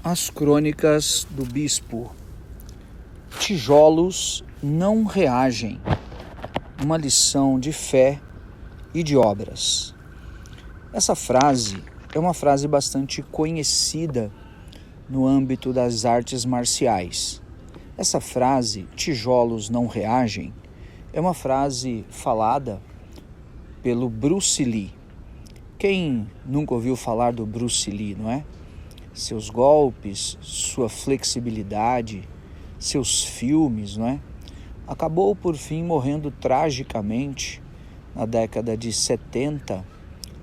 As crônicas do bispo. Tijolos não reagem. Uma lição de fé e de obras. Essa frase é uma frase bastante conhecida no âmbito das artes marciais. Essa frase, tijolos não reagem, é uma frase falada pelo Bruce Lee. Quem nunca ouviu falar do Bruce Lee, não é? Seus golpes, sua flexibilidade, seus filmes, não é? Acabou por fim morrendo tragicamente na década de 70,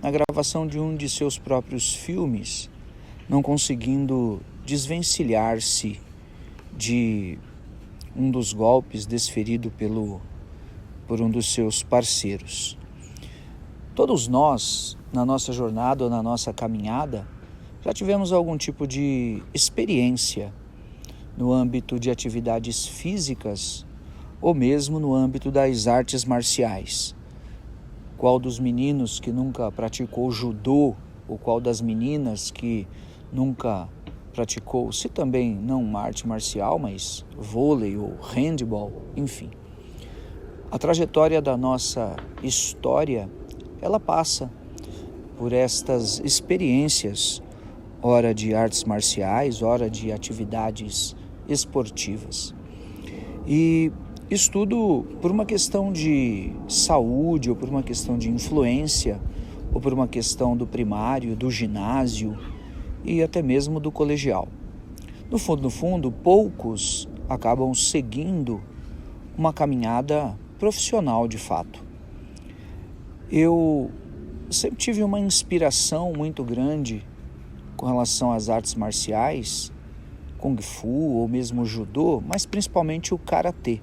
na gravação de um de seus próprios filmes, não conseguindo desvencilhar-se de um dos golpes desferido por um dos seus parceiros. Todos nós, na nossa jornada ou na nossa caminhada, já tivemos algum tipo de experiência no âmbito de atividades físicas ou mesmo no âmbito das artes marciais. Qual dos meninos que nunca praticou judô, ou qual das meninas que nunca praticou, se também não uma arte marcial, mas vôlei ou handball, enfim. A trajetória da nossa história, ela passa por estas experiências, ora de artes marciais, ora de atividades esportivas. E isso tudo por uma questão de saúde, ou por uma questão de influência, ou por uma questão do primário, do ginásio e até mesmo do colegial. No fundo, poucos acabam seguindo uma caminhada profissional de fato. Eu sempre tive uma inspiração muito grande com relação às artes marciais, Kung Fu ou mesmo judô, mas principalmente o karatê.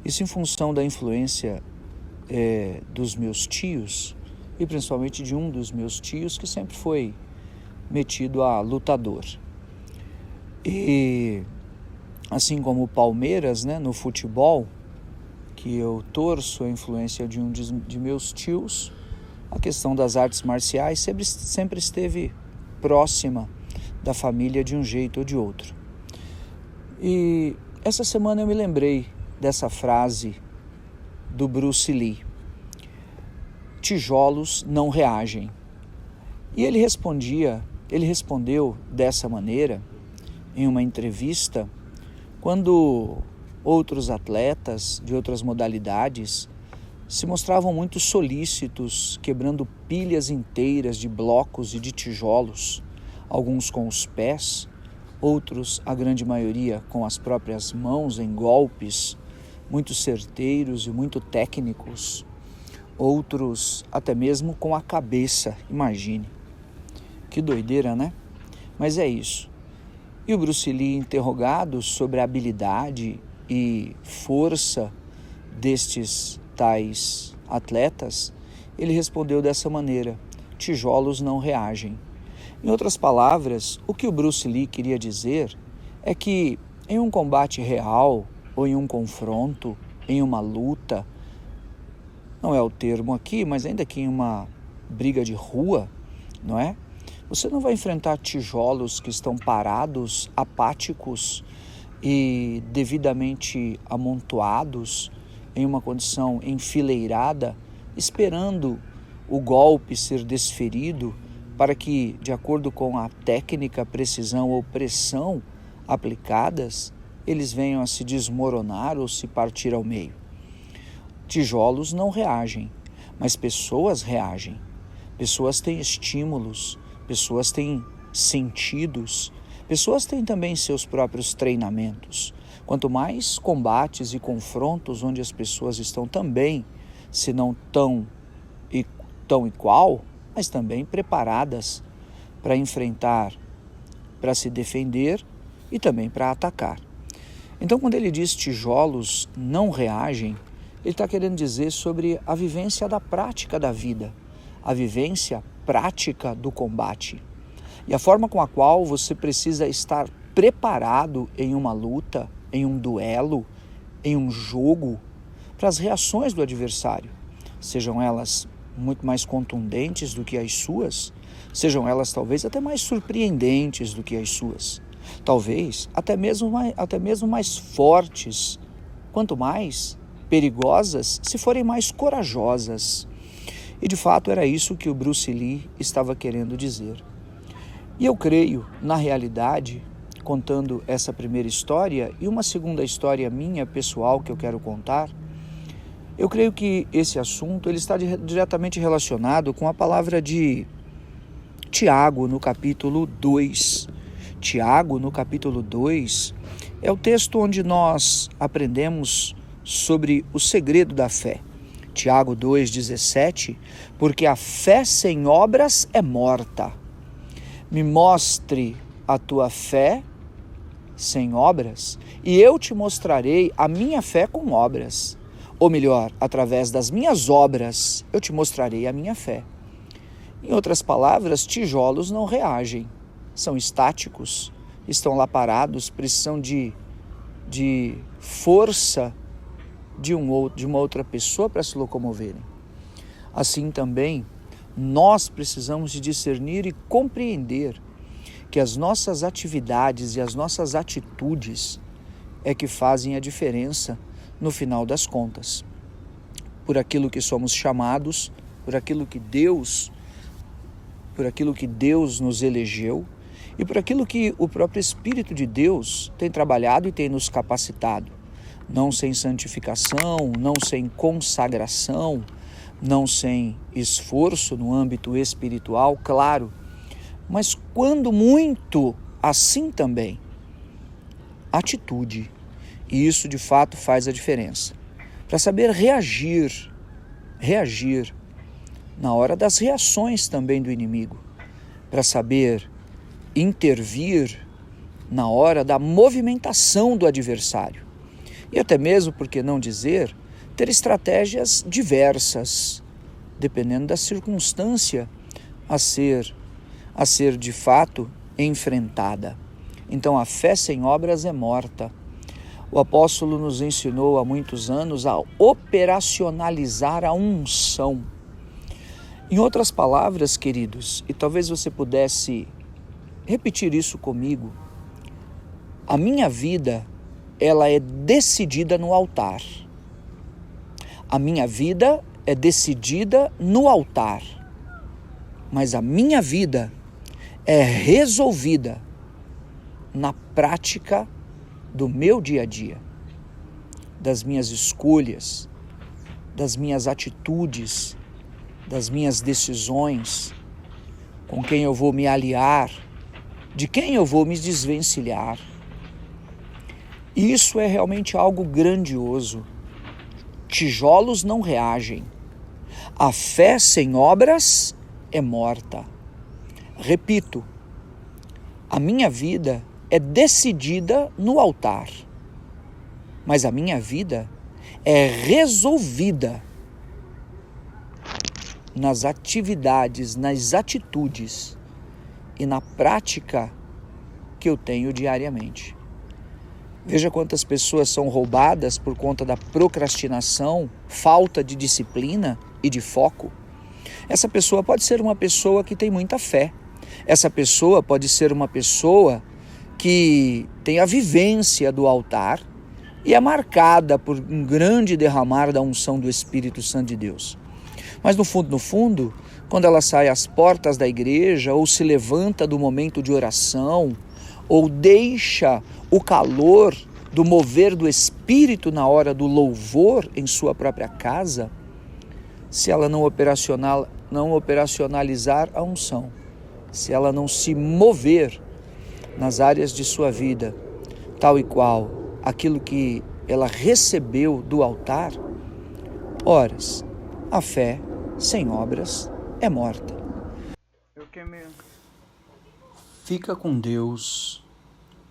Isso em função da influência dos meus tios, e principalmente de um dos meus tios que sempre foi metido a lutador. E assim como o Palmeiras, né, no futebol, que eu torço a influência de um de meus tios, a questão das artes marciais sempre esteve próxima da família de um jeito ou de outro. E essa semana eu me lembrei dessa frase do Bruce Lee: tijolos não reagem. E ele respondeu dessa maneira em uma entrevista quando outros atletas de outras modalidades se mostravam muito solícitos, quebrando pilhas inteiras de blocos e de tijolos, alguns com os pés, outros, a grande maioria, com as próprias mãos em golpes muito certeiros e muito técnicos, outros até mesmo com a cabeça, imagine. Que doideira, né? Mas é isso. E o Bruce Lee, interrogado sobre a habilidade e força destes tais atletas, ele respondeu dessa maneira: tijolos não reagem. Em outras palavras, o que o Bruce Lee queria dizer é que em um combate real, ou em um confronto, em uma luta, não é o termo aqui, mas ainda que em uma briga de rua, não é? Você não vai enfrentar tijolos que estão parados, apáticos e devidamente amontoados em uma condição enfileirada, esperando o golpe ser desferido para que, de acordo com a técnica, precisão ou pressão aplicadas, eles venham a se desmoronar ou se partir ao meio. Tijolos não reagem, mas pessoas reagem. Pessoas têm estímulos, pessoas têm sentidos, pessoas têm também seus próprios treinamentos. Quanto mais combates e confrontos onde as pessoas estão também, se não tão igual, mas também preparadas para enfrentar, para se defender e também para atacar. Então, quando ele diz tijolos não reagem, ele está querendo dizer sobre a vivência da prática da vida, a vivência prática do combate e a forma com a qual você precisa estar preparado em uma luta, em um duelo, em um jogo, para as reações do adversário, sejam elas muito mais contundentes do que as suas, sejam elas talvez até mais surpreendentes do que as suas. talvez até mesmo mais fortes, quanto mais perigosas, se forem mais corajosas. E de fato era isso que o Bruce Lee estava querendo dizer. E eu creio, na realidade, contando essa primeira história e uma segunda história minha, pessoal, que eu quero contar, eu creio que esse assunto ele está diretamente relacionado com a palavra de Tiago, no capítulo 2. Tiago, no capítulo 2, é o texto onde nós aprendemos sobre o segredo da fé. Tiago 2,17, porque a fé sem obras é morta. Me mostre a tua fé sem obras, e eu te mostrarei a minha fé com obras. Ou melhor, através das minhas obras, eu te mostrarei a minha fé. Em outras palavras, tijolos não reagem, são estáticos, estão lá parados, precisam de força de uma outra pessoa para se locomoverem. Assim também, nós precisamos de discernir e compreender que as nossas atividades e as nossas atitudes é que fazem a diferença no final das contas. Por aquilo que somos chamados, por aquilo que Deus nos elegeu e por aquilo que o próprio Espírito de Deus tem trabalhado e tem nos capacitado. Não sem santificação, não sem consagração, não sem esforço no âmbito espiritual, claro, mas quando muito, assim também, atitude. E isso de fato faz a diferença. Para saber reagir na hora das reações também do inimigo, para saber intervir na hora da movimentação do adversário. E até mesmo, por que não dizer, ter estratégias diversas, dependendo da circunstância a ser de fato enfrentada. Então a fé sem obras é morta. O apóstolo nos ensinou há muitos anos a operacionalizar a unção. Em outras palavras, queridos, e talvez você pudesse repetir isso comigo, a minha vida, ela é decidida no altar. A minha vida é decidida no altar, mas a minha vida é resolvida na prática do meu dia a dia, das minhas escolhas, das minhas atitudes, das minhas decisões, com quem eu vou me aliar, de quem eu vou me desvencilhar. Isso é realmente algo grandioso. Tijolos não reagem. A fé sem obras é morta. Repito, a minha vida é decidida no altar, mas a minha vida é resolvida nas atividades, nas atitudes e na prática que eu tenho diariamente. Veja quantas pessoas são roubadas por conta da procrastinação, falta de disciplina e de foco. Essa pessoa pode ser uma pessoa que tem muita fé. Essa pessoa pode ser uma pessoa que tem a vivência do altar e é marcada por um grande derramar da unção do Espírito Santo de Deus. Mas no fundo, quando ela sai às portas da igreja ou se levanta do momento de oração ou deixa o calor do mover do Espírito na hora do louvor em sua própria casa, se ela não operacionalizar a unção, se ela não se mover nas áreas de sua vida, tal e qual aquilo que ela recebeu do altar, horas, a fé sem obras é morta. Fica com Deus.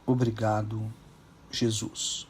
Obrigado, Jesus.